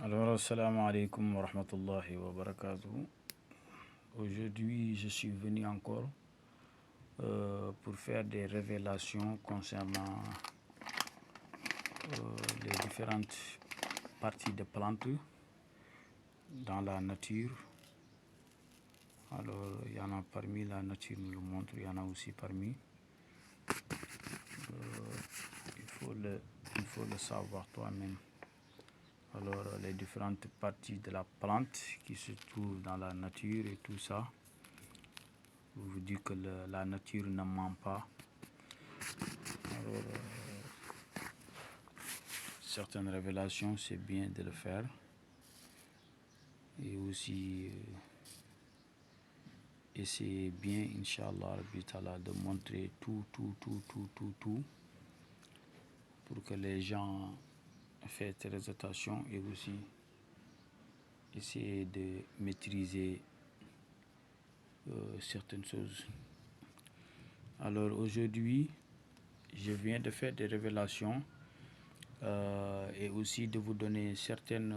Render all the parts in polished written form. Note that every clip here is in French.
Alors, assalamu alaikum wa rahmatullahi wa barakatuh. Aujourd'hui, je suis venu encore pour faire des révélations concernant les différentes parties des plantes dans la nature. Alors, il y en a parmi, la nature nous le montre, il y en a aussi parmi. Il faut le savoir toi-même. Alors, les différentes parties de la plante qui se trouvent dans la nature et tout ça, je vous dis que la nature ne ment pas. Alors, certaines révélations, c'est bien de le faire. Et aussi, essayer bien, Inch'Allah, de montrer tout, pour que les gens fassent très attention et aussi essayer de maîtriser certaines choses. Alors aujourd'hui, je viens de faire des révélations et aussi de vous donner certains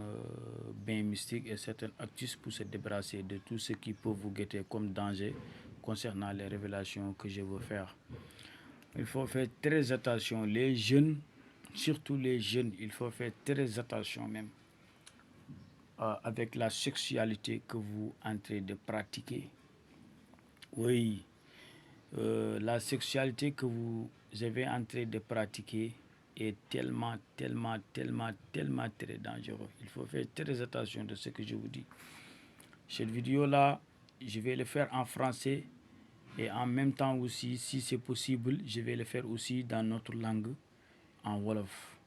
bains mystiques et certaines astuces pour se débarrasser de tout ce qui peut vous guetter comme danger concernant les révélations que je veux faire. Il faut faire très attention, les jeunes, surtout les jeunes, il faut faire très attention même avec la sexualité que vous entrez de pratiquer. Oui, la sexualité que vous avez en train de pratiquer est tellement très dangereux. Il faut faire très attention de ce que je vous dis. Cette vidéo-là, je vais le faire en français et en même temps aussi, si c'est possible, je vais le faire aussi dans notre langue, en Wolof.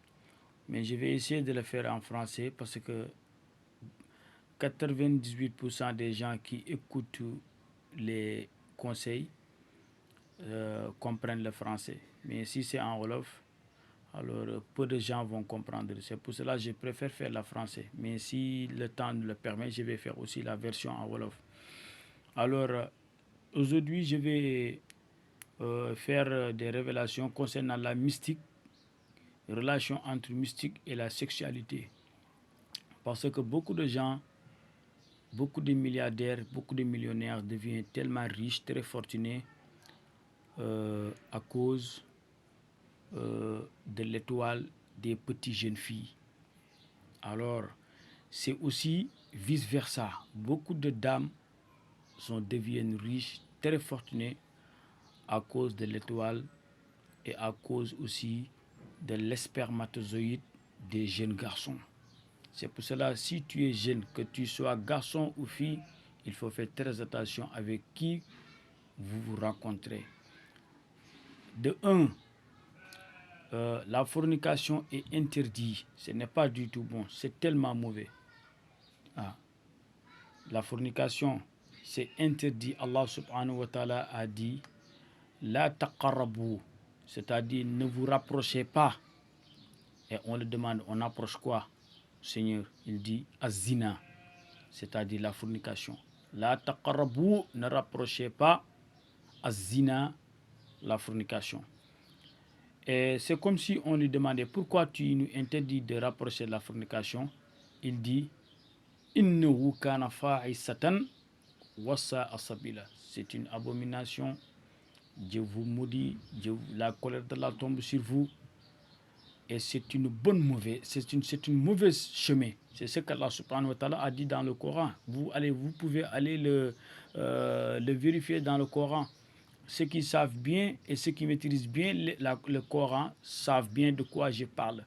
Mais je vais essayer de le faire en français parce que 98% des gens qui écoutent les conseils comprennent le français. Mais si c'est en Wolof, alors peu de gens vont comprendre. C'est pour cela que je préfère faire la français. Mais si le temps le permet, je vais faire aussi la version en Wolof. Alors, aujourd'hui, je vais faire des révélations concernant la mystique, relation entre mystique et la sexualité. Parce que beaucoup de gens, beaucoup de milliardaires, beaucoup de millionnaires deviennent tellement riches, très fortunés à cause de l'étoile des petites jeunes filles. Alors, c'est aussi vice-versa. Beaucoup de dames deviennent riches, très fortunées à cause de l'étoile et à cause aussi de l'espermatozoïde des jeunes garçons. C'est pour cela, si tu es jeune, que tu sois garçon ou fille, il faut faire très attention avec qui vous vous rencontrez. De un, la fornication est interdite. Ce n'est pas du tout bon. C'est tellement mauvais. La fornication, c'est interdit. Allah subhanahu wa ta'ala a dit La taqarrabu, c'est-à-dire ne vous rapprochez pas. Et on le demande, on approche quoi, Seigneur? Il dit az-zina, c'est-à-dire la fornication. La taqarrabu, ne rapprochez pas. Az-zina, la fornication. Et c'est comme si on lui demandait pourquoi tu nous interdis de rapprocher de la fornication. Il dit innahu kana fa'isatan wa sa'a sabila. C'est une abomination. Dieu vous maudit, la colère de Allah tombe sur vous. Et c'est une c'est une mauvaise chemin. C'est ce qu'Allah subhanahu wa ta'ala a dit dans le Coran. Vous pouvez aller le vérifier dans le Coran. Ceux qui savent bien et ceux qui maîtrisent bien le Coran savent bien de quoi je parle.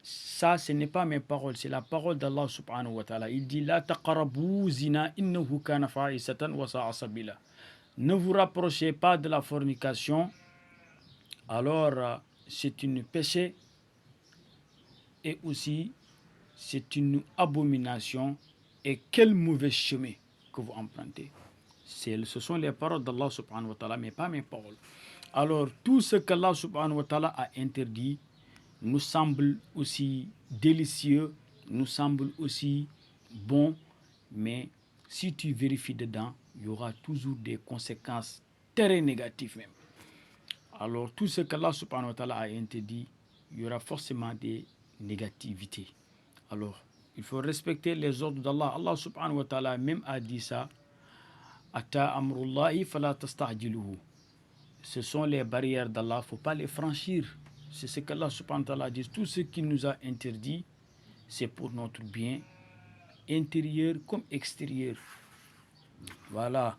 Ça, ce n'est pas mes paroles, c'est la parole d'Allah subhanahu wa ta'ala. Il dit La taqarabu zina innahu kana fa'isatan wa sa'a sabila. Ne vous rapprochez pas de la fornication. Alors, c'est une péché et aussi c'est une abomination. Et quel mauvais chemin que vous empruntez. Ce sont les paroles d'Allah subhanahu wa ta'ala, mais pas mes paroles. Alors, tout ce qu'Allah subhanahu wa ta'ala a interdit nous semble aussi délicieux, nous semble aussi bon, mais si tu vérifies dedans, il y aura toujours des conséquences très négatives même. Alors, tout ce qu'Allah subhanahu wa ta'ala a interdit, il y aura forcément des négativités. Alors, Il faut respecter les ordres d'Allah. Allah subhanahu wa ta'ala même a dit ça. Ata amrullahi fala tasta'jiluhu. Ce sont les barrières d'Allah, il ne faut pas les franchir. C'est ce qu'Allah subhanahu wa ta'ala dit. Tout ce qu'il nous a interdit, c'est pour notre bien intérieur comme extérieur. Voilà.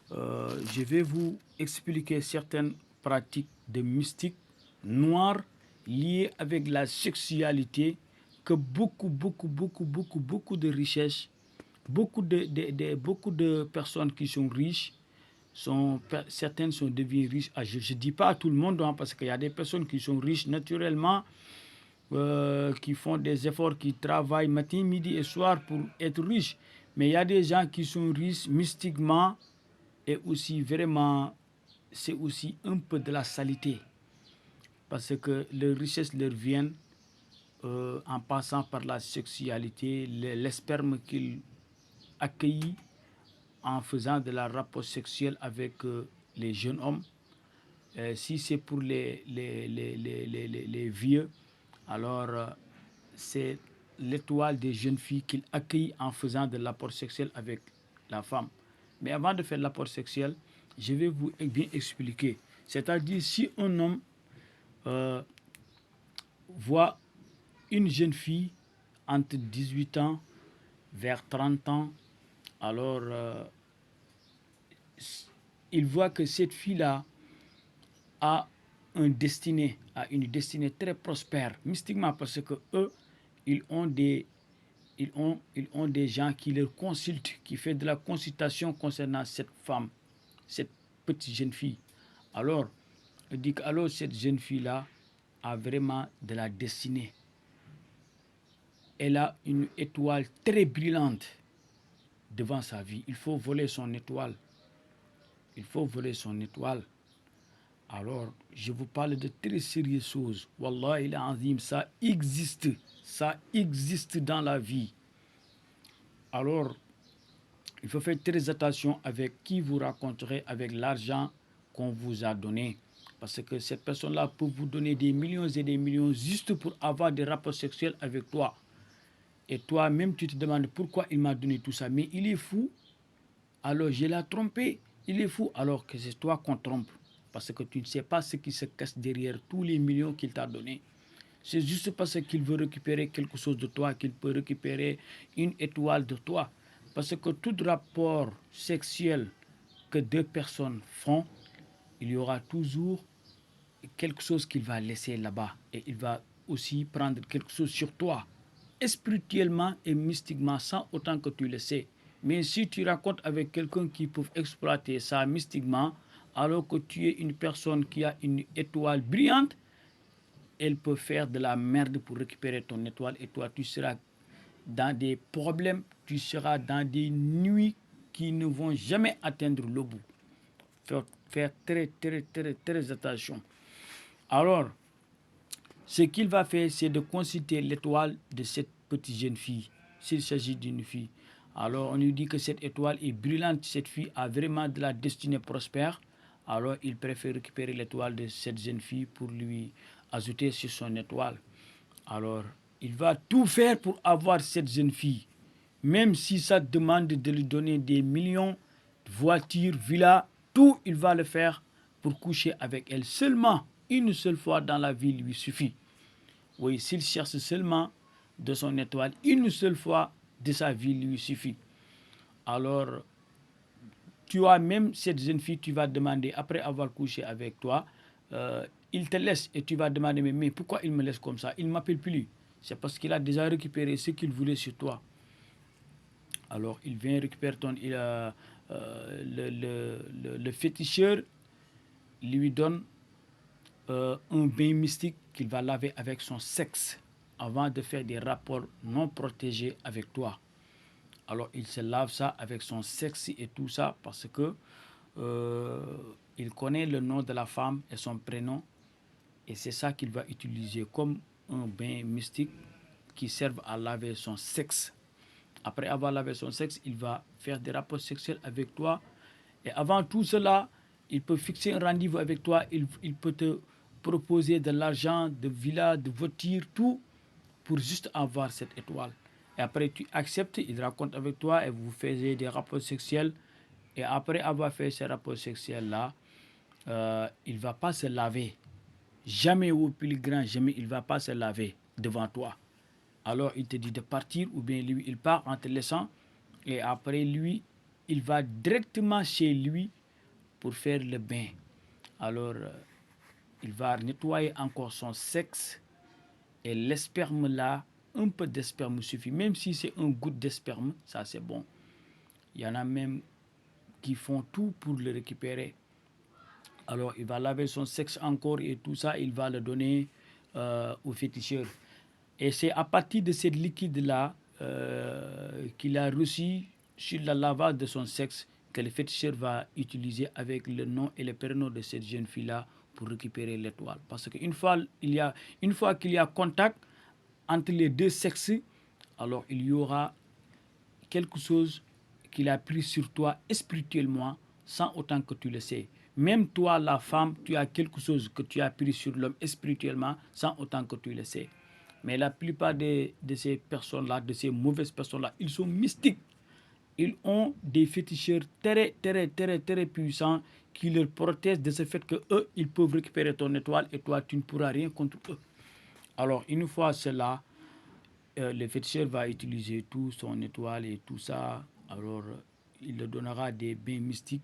Je vais vous expliquer certaines pratiques de mystique noire liées avec la sexualité que beaucoup de richesses, beaucoup de personnes qui sont riches, certaines sont devenues riches. Je ne dis pas à tout le monde, hein, parce qu'il y a des personnes qui sont riches naturellement, qui font des efforts, qui travaillent matin, midi et soir pour être riches. Mais il y a des gens qui sont riches mystiquement et aussi vraiment, c'est aussi un peu de la saleté. Parce que les richesses leur viennent en passant par la sexualité, les spermes qu'ils accueillent en faisant de la rapport sexuel avec les jeunes hommes. Si c'est pour les vieux, alors c'est l'étoile des jeunes filles qu'ils accueillent en faisant de l'apport sexuel avec la femme. Mais avant de faire l'apport sexuel, je vais vous bien expliquer. C'est-à-dire, si un homme voit une jeune fille entre 18 ans vers 30 ans, alors il voit que cette fille-là a une destinée très prospère, mystiquement, parce que eux, ils ont des gens qui leur consultent, qui font de la consultation concernant cette femme, cette petite jeune fille. Alors, il dit que alors cette jeune fille-là a vraiment de la destinée. Elle a une étoile très brillante devant sa vie. Il faut voler son étoile. Il faut voler son étoile. Alors, je vous parle de très sérieuses choses. Wallah, il azim, ça existe. Ça existe dans la vie. Alors, il faut faire très attention avec qui vous raconterez avec l'argent qu'on vous a donné. Parce que cette personne-là peut vous donner des millions et des millions juste pour avoir des rapports sexuels avec toi. Et toi-même, tu te demandes pourquoi il m'a donné tout ça. Mais il est fou. Alors, je l'ai trompé. Il est fou alors que c'est toi qu'on trompe. Parce que tu ne sais pas ce qui se cache derrière tous les millions qu'il t'a donnés. C'est juste parce qu'il veut récupérer quelque chose de toi qu'il peut récupérer une étoile de toi. Parce que tout rapport sexuel que deux personnes font, il y aura toujours quelque chose qu'il va laisser là-bas. Et il va aussi prendre quelque chose sur toi, spirituellement et mystiquement, sans autant que tu le sais. Mais si tu racontes avec quelqu'un qui peut exploiter ça mystiquement, alors que tu es une personne qui a une étoile brillante, elle peut faire de la merde pour récupérer ton étoile et toi, tu seras dans des problèmes, tu seras dans des nuits qui ne vont jamais atteindre le bout. Faire très attention. Alors, ce qu'il va faire, c'est de consulter l'étoile de cette petite jeune fille, s'il s'agit d'une fille. Alors, on lui dit que cette étoile est brillante, cette fille a vraiment de la destinée prospère. Alors, il préfère récupérer l'étoile de cette jeune fille pour lui ajouter sur son étoile. Alors, il va tout faire pour avoir cette jeune fille. Même si ça demande de lui donner des millions, voitures, villas, tout, il va le faire pour coucher avec elle. Seulement une seule fois dans la vie lui suffit. Oui, s'il cherche seulement de son étoile, une seule fois de sa vie lui suffit. Alors, tu as même cette jeune fille, tu vas demander, après avoir couché avec toi, il te laisse et tu vas demander, mais pourquoi il me laisse comme ça? Il ne m'appelle plus. C'est parce qu'il a déjà récupéré ce qu'il voulait sur toi. Alors, il vient récupérer le féticheur lui donne un bain mystique qu'il va laver avec son sexe avant de faire des rapports non protégés avec toi. Alors, il se lave ça avec son sexe et tout ça parce que il connaît le nom de la femme et son prénom et c'est ça qu'il va utiliser comme un bain mystique qui serve à laver son sexe. Après avoir lavé son sexe, il va faire des rapports sexuels avec toi. Et avant tout cela, il peut fixer un rendez-vous avec toi. Il peut te proposer de l'argent, de villas, de voitures, tout, pour juste avoir cette étoile. et après tu acceptes, il raconte avec toi et vous faisiez des rapports sexuels. Et après avoir fait ces rapports sexuels-là, il ne va pas se laver. Jamais au plus grand, jamais il ne va pas se laver devant toi. Alors il te dit de partir ou bien lui, il part en te laissant. Et après lui, il va directement chez lui pour faire le bain. Alors, il va nettoyer encore son sexe et l'esperme là, un peu d'esperme suffit. Même si c'est un goutte d'esperme, ça c'est bon. Il y en a même qui font tout pour le récupérer. Alors, il va laver son sexe encore et tout ça, il va le donner au féticheur. Et c'est à partir de ce liquide-là qu'il a reçu sur le lavage de son sexe que le féticheur va utiliser avec le nom et le prénom de cette jeune fille-là pour récupérer l'étoile. Parce qu'une fois, une fois qu'il y a contact entre les deux sexes, alors il y aura quelque chose qu'il a pris sur toi spirituellement sans autant que tu le sais. Même toi, la femme, tu as quelque chose que tu as pris sur l'homme spirituellement sans autant que tu le sais. Mais la plupart de ces personnes-là, de ces mauvaises personnes-là, ils sont mystiques. Ils ont des féticheurs très puissants qui leur protègent de ce fait que eux, ils peuvent récupérer ton étoile et toi, tu ne pourras rien contre eux. Alors, une fois cela, le féticheur va utiliser tout son étoile et tout ça. Alors, il le donnera des bains mystiques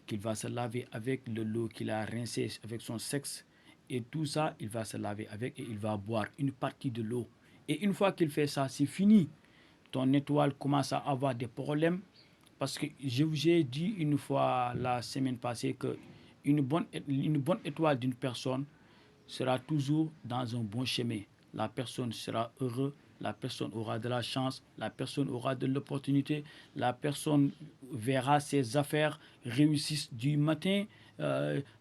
qu'il va se laver avec le lot qu'il a rincé avec son sexe. Et tout ça, il va se laver avec et il va boire une partie de l'eau. Et une fois qu'il fait ça, c'est fini. Ton étoile commence à avoir des problèmes. Parce que je vous ai dit une fois la semaine passée que une bonne étoile d'une personne sera toujours dans un bon chemin. La personne sera heureuse, la personne aura de la chance, la personne aura de l'opportunité, la personne verra ses affaires réussir du matin,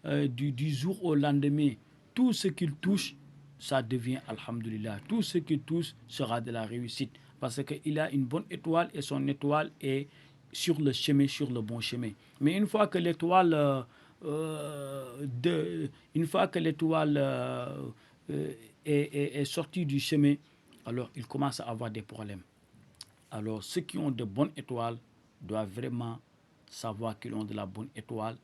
du jour au lendemain. Tout ce qu'il touche, ça devient alhamdulillah. Tout ce qu'il touche sera de la réussite. Parce qu'il a une bonne étoile et son étoile est sur le chemin, sur le bon chemin. Mais une fois que l'étoile une fois que l'étoile est sortie du chemin, alors il commence à avoir des problèmes. Alors ceux qui ont de bonnes étoiles doivent vraiment savoir qu'ils ont de la bonne étoile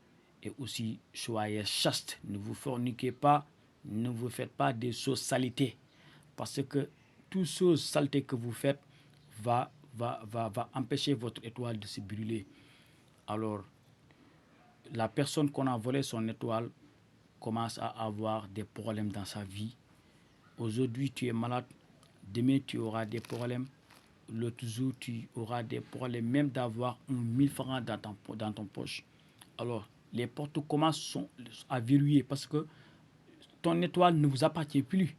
et aussi soyez chastes. Ne vous forniquez pas, ne vous faites pas des choses saletés. Parce que toute chose saleté que vous faites va empêcher votre étoile de se brûler. Alors, la personne qu'on a volé son étoile commence à avoir des problèmes dans sa vie. Aujourd'hui, tu es malade. Demain, tu auras des problèmes. L'autre jour, tu auras des problèmes même d'avoir 1000 francs dans ton poche. Alors, les portes commencent à verrouiller parce que ton étoile ne vous appartient plus.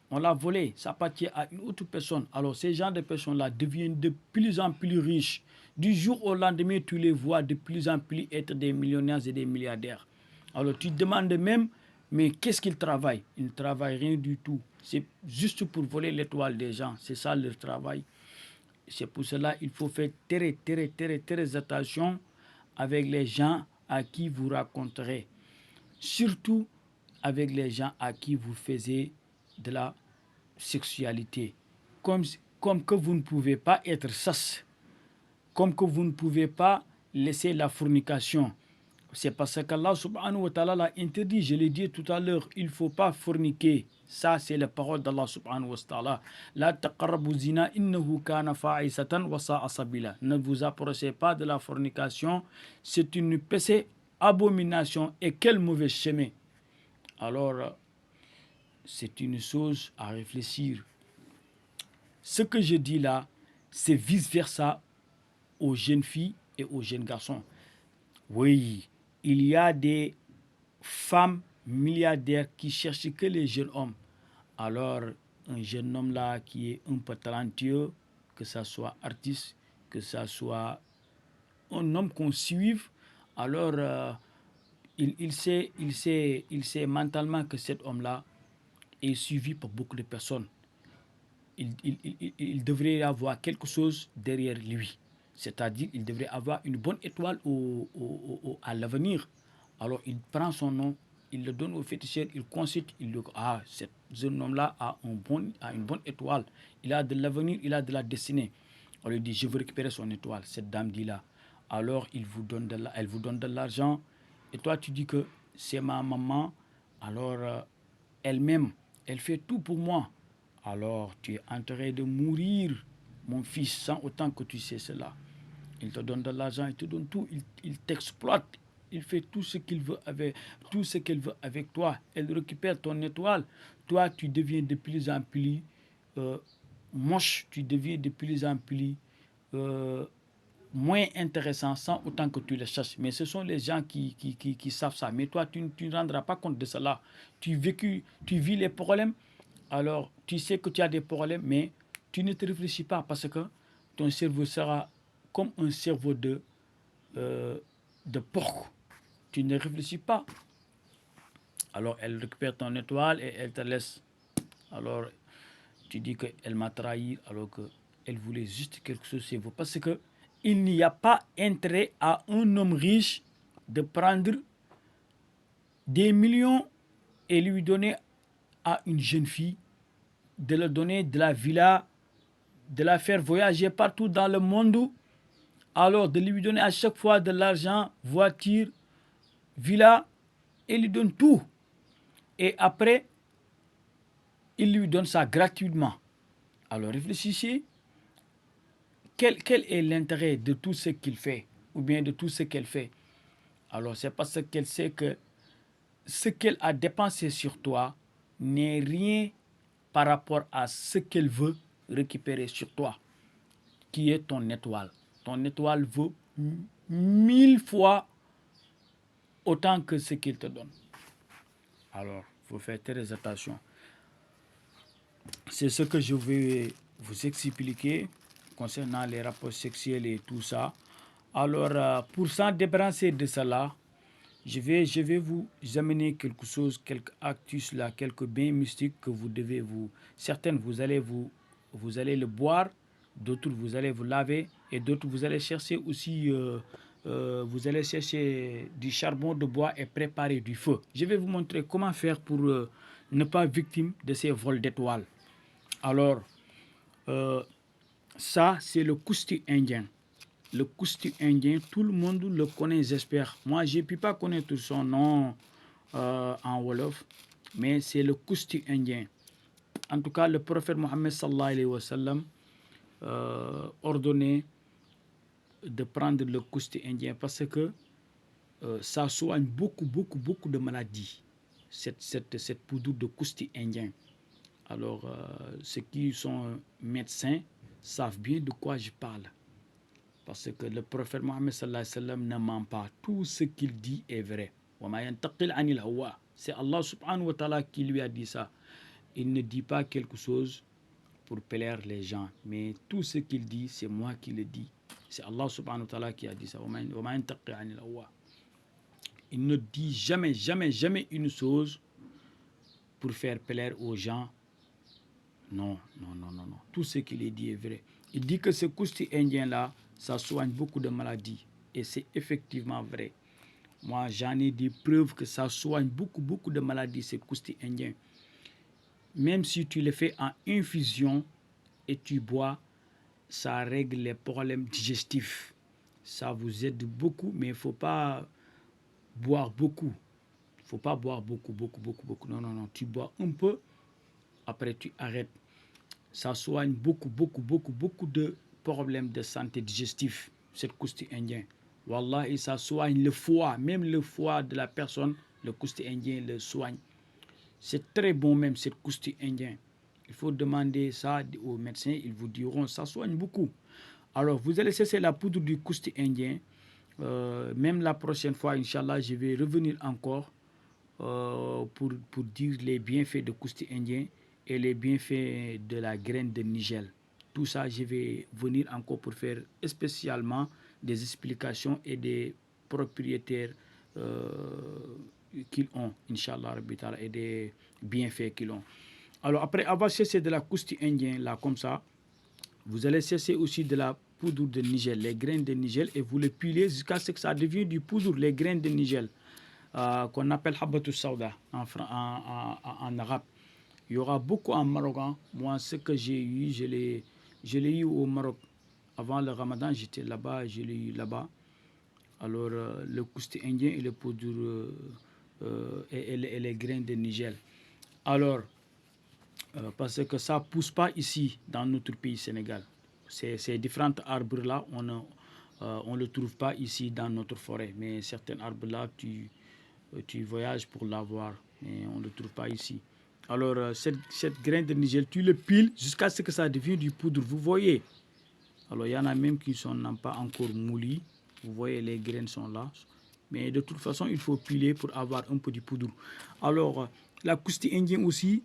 On l'a volé, ça appartient à une autre personne. Alors ces gens de personnes-là deviennent de plus en plus riches. Du jour au lendemain, tu les vois de plus en plus être des millionnaires et des milliardaires. Alors tu te demandes même, mais qu'est-ce qu'ils travaillent? Ils ne travaillent rien du tout. C'est juste pour voler l'étoile des gens. C'est ça leur travail. C'est pour cela qu'il faut faire très attention avec les gens à qui vous raconterez. Surtout avec les gens à qui vous faisiez de la sexualité. Comme que vous ne pouvez pas être sas, comme que vous ne pouvez pas laisser la fornication. C'est parce qu'Allah subhanahu wa ta'ala l'a interdit. Je l'ai dit tout à l'heure, il ne faut pas forniquer. Ça, c'est la parole d'Allah subhanahu wa ta'ala. La taqarrabu zina innahu kana fa'isatan wa sa'a sabila. Ne vous approchez pas de la fornication. C'est une péché, abomination et quel mauvais chemin. Alors, c'est une chose à réfléchir. Ce que je dis là, c'est vice-versa aux jeunes filles et aux jeunes garçons. Oui, il y a des femmes milliardaires qui cherchent que les jeunes hommes. Alors, un jeune homme là qui est un peu talentueux, que ça soit artiste, que ça soit un homme qu'on suive, alors il sait mentalement que cet homme-là est suivi par beaucoup de personnes. Il devrait avoir quelque chose derrière lui. C'est-à-dire il devrait avoir une bonne étoile à l'avenir. Alors il prend son nom, il le donne au féticheur, il consulte, il dit, ah, ce jeune homme-là a une bonne étoile, il a de l'avenir, il a de la destinée. On lui dit, je veux récupérer son étoile. Cette dame dit là. Alors, elle vous donne de l'argent. Et toi, tu dis que c'est ma maman. Alors, elle-même, elle fait tout pour moi. Alors, tu es en train de mourir, mon fils, sans autant que tu sais cela. Il te donne de l'argent, il te donne tout, il t'exploite. Il fait tout ce qu'il veut avec, tout ce qu'elle veut avec toi. Elle récupère ton étoile. Toi, tu deviens de plus en plus euh, moche, tu deviens de plus en plus euh, moins intéressant sans autant que tu le cherches. Mais ce sont les gens qui savent ça. Mais toi, tu ne rendras pas compte de cela. Tu vis les problèmes, alors tu sais que tu as des problèmes, mais tu ne te réfléchis pas parce que ton cerveau sera comme un cerveau euh, de porc. Tu ne réfléchis pas. Alors elle récupère ton étoile et elle te laisse. Alors tu dis qu'elle m'a trahi alors qu'elle voulait juste quelque chose chez vous. Parce que il n'y a pas intérêt à un homme riche de prendre des millions et lui donner à une jeune fille, de lui donner de la villa, de la faire voyager partout dans le monde, alors de lui donner à chaque fois de l'argent, voiture, villa, et lui donne tout. Et après, il lui donne ça gratuitement. Alors réfléchissez, quel est l'intérêt de tout ce qu'il fait, ou bien de tout ce qu'elle fait? Alors c'est parce qu'elle sait que ce qu'elle a dépensé sur toi n'est rien par rapport à ce qu'elle veut récupérer sur toi, qui est ton étoile. Ton étoile vaut 1000 fois autant que ce qu'il te donne. Alors, il faut faire très attention. C'est ce que je vais vous expliquer concernant les rapports sexuels et tout ça. Alors, pour s'en débarrasser de cela, je vais vous amener quelque chose, quelques actus là, quelques bains mystiques que vous devez vous. Certaines, vous allez le boire, d'autres, vous allez vous laver, et d'autres, vous allez chercher aussi, vous allez chercher du charbon de bois et préparer du feu. Je vais vous montrer comment faire pour ne pas être victime de ces vols d'étoiles. Alors, euh, ça, c'est le Kusti indien. Le Kusti indien, tout le monde le connaît, j'espère. Moi, je ne peux pas connaître son nom en Wolof, mais c'est le Kusti indien. En tout cas, le prophète Mohammed sallallahu alayhi wa sallam ordonnait de prendre le Kusti indien parce que ça soigne beaucoup de maladies, cette poudre de Kusti indien. Alors, ceux qui sont médecins savent bien de quoi je parle. Parce que le prophète Mohammed sallallahu alayhi wa sallam ne ment pas. Tout ce qu'il dit est vrai. C'est Allah subhanahu wa ta'ala qui lui a dit ça. Il ne dit pas quelque chose pour plaire les gens. Mais tout ce qu'il dit, c'est moi qui le dis. C'est Allah subhanahu wa ta'ala qui a dit ça. Il ne dit jamais une chose pour faire plaire aux gens. Non. Tout ce qu'il a dit est vrai. Il dit que ce Kusti indien-là, ça soigne beaucoup de maladies. Et c'est effectivement vrai. Moi, j'en ai des preuves que ça soigne beaucoup de maladies, ce Kusti indien. Même si tu le fais en infusion et tu bois, ça règle les problèmes digestifs. Ça vous aide beaucoup, mais il ne faut pas boire beaucoup. Il ne faut pas boire beaucoup. Non. Tu bois un peu, après tu arrêtes. Ça soigne beaucoup de problèmes de santé digestif, cette Kusti indien. Wallah, et ça soigne le foie, même le foie de la personne, le Kusti indien le soigne. C'est très bon même, cette Kusti indien. Il faut demander ça aux médecins, ils vous diront, ça soigne beaucoup. Alors, vous allez cesser la poudre du Kusti indien. Même la prochaine fois, Inch'Allah, je vais revenir encore pour dire les bienfaits de Kusti indien et les bienfaits de la graine de Nigel. Tout ça, je vais venir encore pour faire spécialement des explications et des propriétaires qu'ils ont, Inch'Allah, et des bienfaits qu'ils ont. Alors, après avoir cessé de la Kusti indien, là, comme ça, vous allez cesser aussi de la poudre de Nigel, les graines de Nigel, et vous les pilez jusqu'à ce que ça devienne du poudre, les graines de Nigel. qu'on appelle Habbatou Sauda en arabe. Il y aura beaucoup en marocain. Moi, ce que j'ai eu, je l'ai eu au Maroc. Avant le ramadan, j'étais là-bas, je l'ai eu là-bas. Alors, le couscous indien et le poudre et les grains de Niger. Alors, parce que ça ne pousse pas ici, dans notre pays Sénégal. Ces différents arbres-là, on ne le trouve pas ici dans notre forêt. Mais certains arbres-là, tu voyages pour l'avoir, mais on ne le trouve pas ici. Alors, cette graine de Niger, tu le piles jusqu'à ce que ça devienne du poudre. Vous voyez. Alors, il y en a même qui n'ont pas encore mouli. Vous voyez, les graines sont là. Mais de toute façon, il faut piler pour avoir un peu de poudre. Alors, la couscous indienne aussi,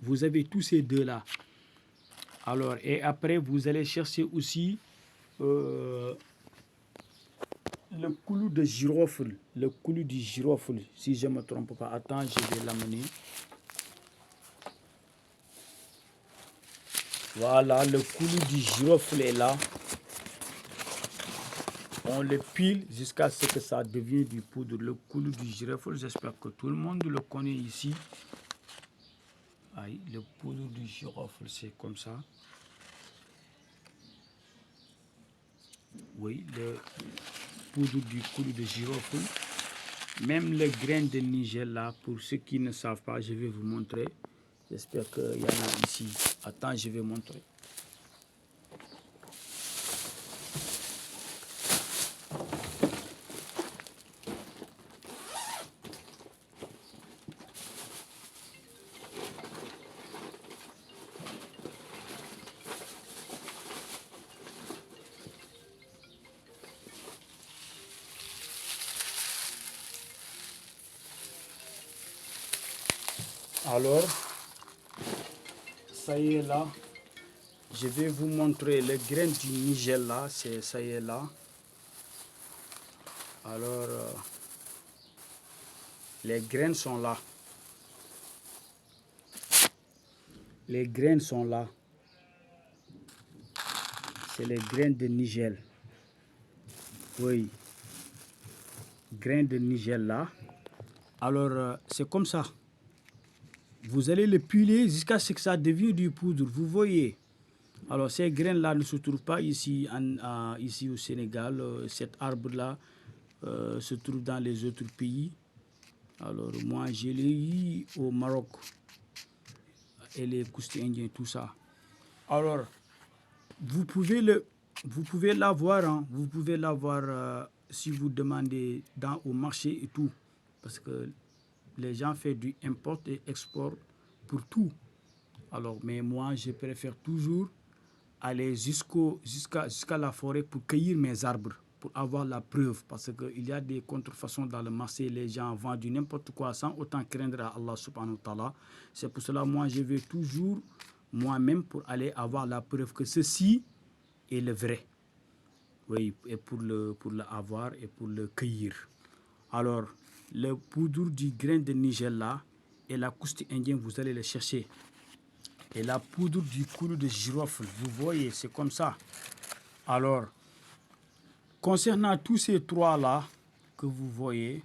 vous avez tous ces deux-là. Alors, et après, vous allez chercher aussi le coulou de girofle. Le coulou du girofle, si je ne me trompe pas. Attends, je vais l'amener. Voilà, le coulou du girofle est là. On le pile jusqu'à ce que ça devienne du poudre. Le coulou du girofle, j'espère que tout le monde le connaît ici. Aïe, le poudre du girofle, c'est comme ça. Oui, le poudre du coulou de girofle. Même le grain de Niger là, pour ceux qui ne savent pas, je vais vous montrer. J'espère qu'il y en a ici. Attends, je vais montrer. Alors, ça y est là. Je vais vous montrer le grain du Niger là. Ça y est là. Alors, les graines sont là. Les graines sont là. C'est les graines de Niger. Oui. Graines de Niger là. Alors, c'est comme ça. Vous allez le piler jusqu'à ce que ça devienne du poudre. Vous voyez. Alors, ces graines-là ne se trouvent pas ici, ici au Sénégal. Cet arbre-là se trouve dans les autres pays. Alors, moi, je l'ai eu au Maroc. Et les couscous indiens, tout ça. Alors, vous pouvez l'avoir. Hein, vous pouvez l'avoir si vous demandez au marché et tout. Parce que les gens font du import et export pour tout. Alors, mais moi, je préfère toujours aller jusqu'à la forêt pour cueillir mes arbres, pour avoir la preuve. Parce qu'il y a des contrefaçons dans le marché, les gens vendent du n'importe quoi sans autant craindre à Allah subhanahu wa ta'ala. C'est pour cela, moi, je vais toujours moi-même pour aller avoir la preuve que ceci est le vrai. Oui, et pour le avoir et pour le cueillir. Alors, le poudre du grain de Niger là et la couscous indienne, vous allez le chercher. Et la poudre du coulou de girofle, vous voyez, c'est comme ça. Alors, concernant tous ces trois-là que vous voyez,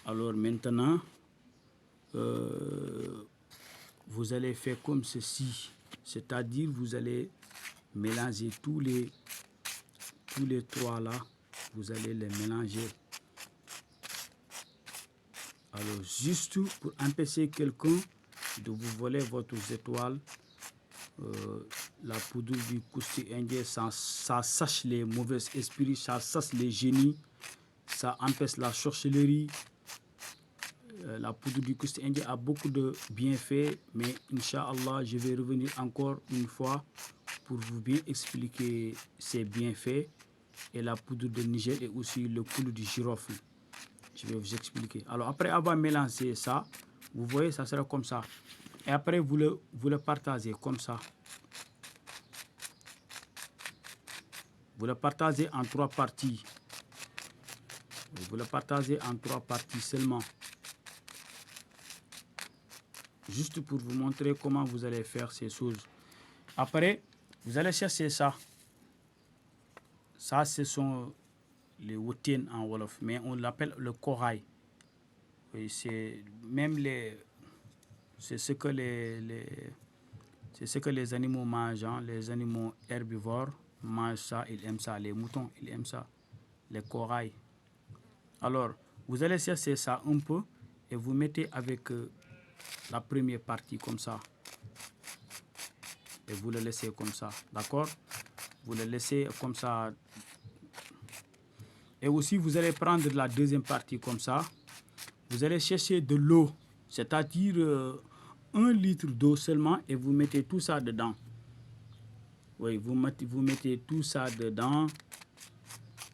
alors maintenant, vous allez faire comme ceci. C'est-à-dire, vous allez mélanger tous les trois-là. Vous allez les mélanger. Alors, juste pour empêcher quelqu'un de vous voler votre étoile, la poudre du couscous indien, ça sache les mauvais esprits, ça sache les génies, ça empêche la sorcellerie. La poudre du couscous indien a beaucoup de bienfaits, mais Inch'Allah, je vais revenir encore une fois pour vous bien expliquer ces bienfaits. Et la poudre de Niger et aussi le coulou du girofle. Je vais vous expliquer. Alors après avoir mélangé ça, vous voyez, ça sera comme ça. Et après, vous le partagez comme ça. Vous le partagez en 3 parties. Vous le partagez en 3 parties seulement. Juste pour vous montrer comment vous allez faire ces choses. Après, vous allez chercher ça. Ça, ce sont les woten en Wolof, mais on l'appelle le corail. Oui, c'est même les, c'est ce que c'est ce que les animaux mangent, hein. Les animaux herbivores mangent ça, ils aiment ça. Les moutons, ils aiment ça. Les corails. Alors, vous allez chercher ça un peu et vous mettez avec la première partie comme ça. Et vous le laissez comme ça, d'accord? Vous le laissez comme ça. Et aussi, vous allez prendre la deuxième partie comme ça. Vous allez chercher de l'eau, c'est-à-dire 1 litre d'eau seulement, et vous mettez tout ça dedans. Oui, vous mettez tout ça dedans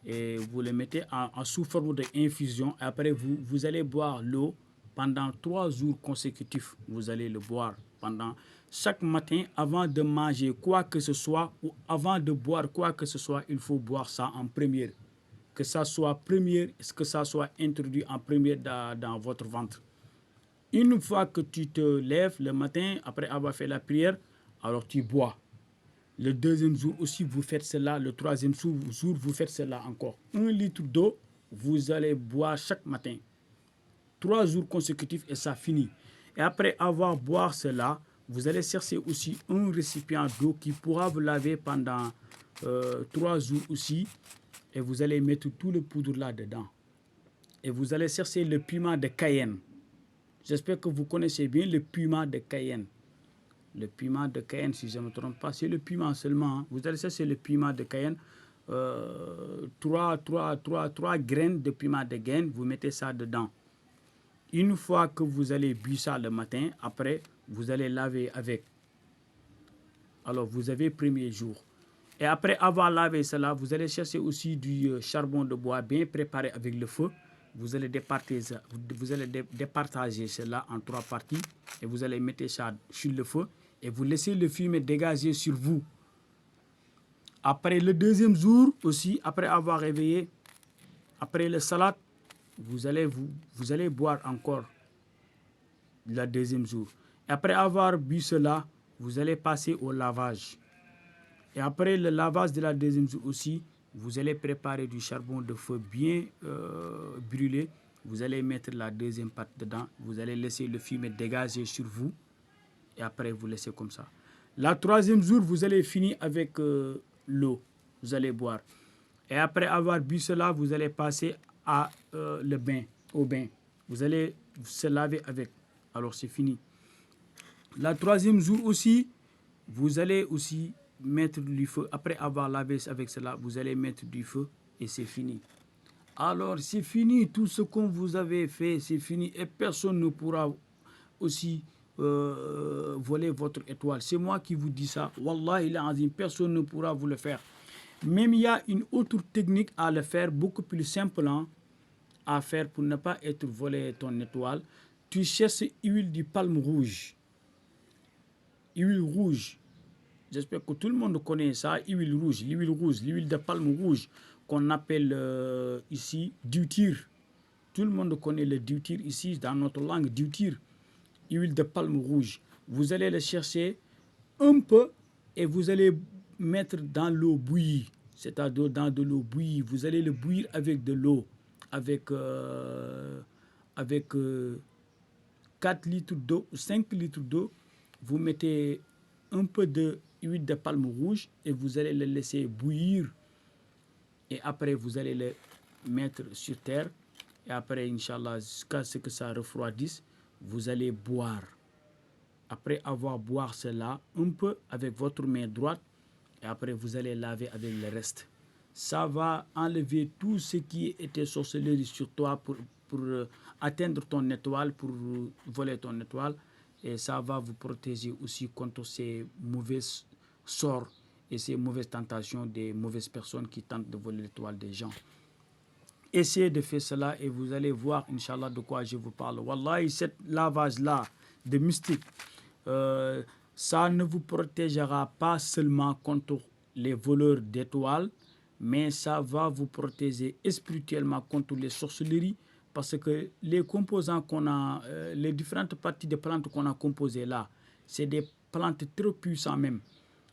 et vous le mettez en sous forme d'infusion. Après, vous allez boire l'eau pendant 3 jours consécutifs. Vous allez le boire pendant chaque matin avant de manger quoi que ce soit ou avant de boire quoi que ce soit, il faut boire ça en première. Que ça soit introduit en première dans votre ventre. Une fois que tu te lèves le matin, après avoir fait la prière, alors tu bois. Le deuxième jour aussi, vous faites cela. Le troisième jour, vous faites cela encore. 1 litre d'eau, vous allez boire chaque matin. 3 jours consécutifs et ça finit. Et après avoir boire cela, vous allez chercher aussi un récipient d'eau qui pourra vous laver pendant 3 jours aussi. Et vous allez mettre tout le poudre là-dedans. Et vous allez chercher le piment de Cayenne. J'espère que vous connaissez bien le piment de Cayenne. Le piment de Cayenne, si je ne me trompe pas, c'est le piment seulement. Hein. Vous allez chercher le piment de Cayenne. 3 graines de piment de Cayenne, vous mettez ça dedans. Une fois que vous allez buer ça le matin, après, vous allez laver avec. Alors, vous avez premier jour. Et après avoir lavé cela, vous allez chercher aussi du charbon de bois bien préparé avec le feu. Vous allez départager cela en 3 parties et vous allez mettre ça sur le feu et vous laissez le fumet dégager sur vous. Après le deuxième jour aussi, après avoir réveillé, après le salat, vous allez boire encore le deuxième jour. Et après avoir bu cela, vous allez passer au lavage. Et après le lavage de la deuxième jour aussi, vous allez préparer du charbon de feu bien brûlé. Vous allez mettre la deuxième partie dedans. Vous allez laisser le fumet dégager sur vous. Et après, vous laissez comme ça. La troisième jour, vous allez finir avec l'eau. Vous allez boire. Et après avoir bu cela, vous allez passer au bain. Vous allez se laver avec. Alors, c'est fini. La troisième jour aussi, vous allez aussi mettre du feu. Après avoir lavé avec cela, vous allez mettre du feu et c'est fini. Alors, c'est fini. Tout ce qu'on vous avait fait, c'est fini. Et personne ne pourra aussi voler votre étoile. C'est moi qui vous dis ça. Wallahi, personne ne pourra vous le faire. Même il y a une autre technique à le faire, beaucoup plus simple à faire pour ne pas être volé ton étoile. Tu cherches huile de palme rouge. Huile rouge. J'espère que tout le monde connaît ça. Huile rouge, l'huile de palme rouge qu'on appelle ici dutir. Tout le monde connaît le dutir ici dans notre langue, dutir. Huile de palme rouge. Vous allez le chercher un peu et vous allez mettre dans l'eau bouillie. C'est-à-dire dans de l'eau bouillie. Vous allez le bouillir avec de l'eau. Avec 4 litres d'eau, 5 litres d'eau. Vous mettez un peu d'huile de palme rouge et vous allez le laisser bouillir. Et après, vous allez le mettre sur terre. Et après, Inch'Allah, jusqu'à ce que ça refroidisse, vous allez boire. Après avoir boire cela un peu avec votre main droite, et après vous allez laver avec le reste. Ça va enlever tout ce qui était sorcellerie sur toi pour atteindre ton étoile, pour voler ton étoile. Et ça va vous protéger aussi contre ces mauvais sorts et ces mauvaises tentations des mauvaises personnes qui tentent de voler l'étoile des gens. Essayez de faire cela et vous allez voir, Inch'Allah, de quoi je vous parle. Wallahi, cette lavage-là de mystique, ça ne vous protégera pas seulement contre les voleurs d'étoiles, mais ça va vous protéger spirituellement contre les sorcelleries, parce que les composants qu'on a, les différentes parties des plantes qu'on a composées là, c'est des plantes très puissantes même.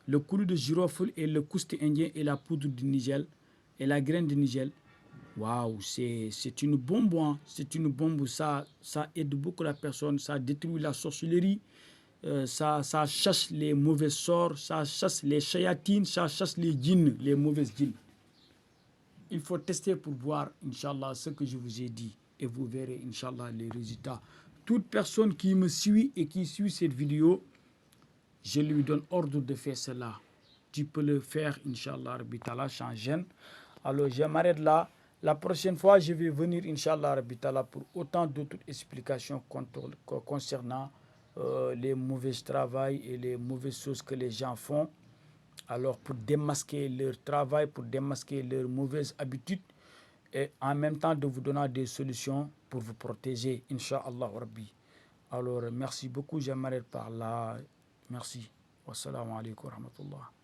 Le courroux de girofle et le couscous indien et la poudre du Nigel Et la graine de Nigel, waouh, c'est une bombe, hein. C'est une bombe, ça aide beaucoup la personne, ça détruit la sorcellerie, ça chasse les mauvais sorts, ça chasse les chayatines, ça chasse les djinns, les mauvaises djinns. Il faut tester pour voir, Inch'Allah, ce que je vous ai dit. Et vous verrez, Inch'Allah, les résultats. Toute personne qui me suit et qui suit cette vidéo, je lui donne ordre de faire cela. Tu peux le faire, Inch'Allah, sans gêne. Alors, je m'arrête là. La prochaine fois, je vais venir, Inch'Allah, pour autant d'autres explications concernant les mauvais travail et les mauvaises choses que les gens font. Alors, pour démasquer leur travail, pour démasquer leurs mauvaises habitudes, et en même temps de vous donner des solutions pour vous protéger, Inch'Allah Rabbi. Alors, merci beaucoup, j'aimerais par là. Merci. Wassalamu alaikum wa rahmatullah.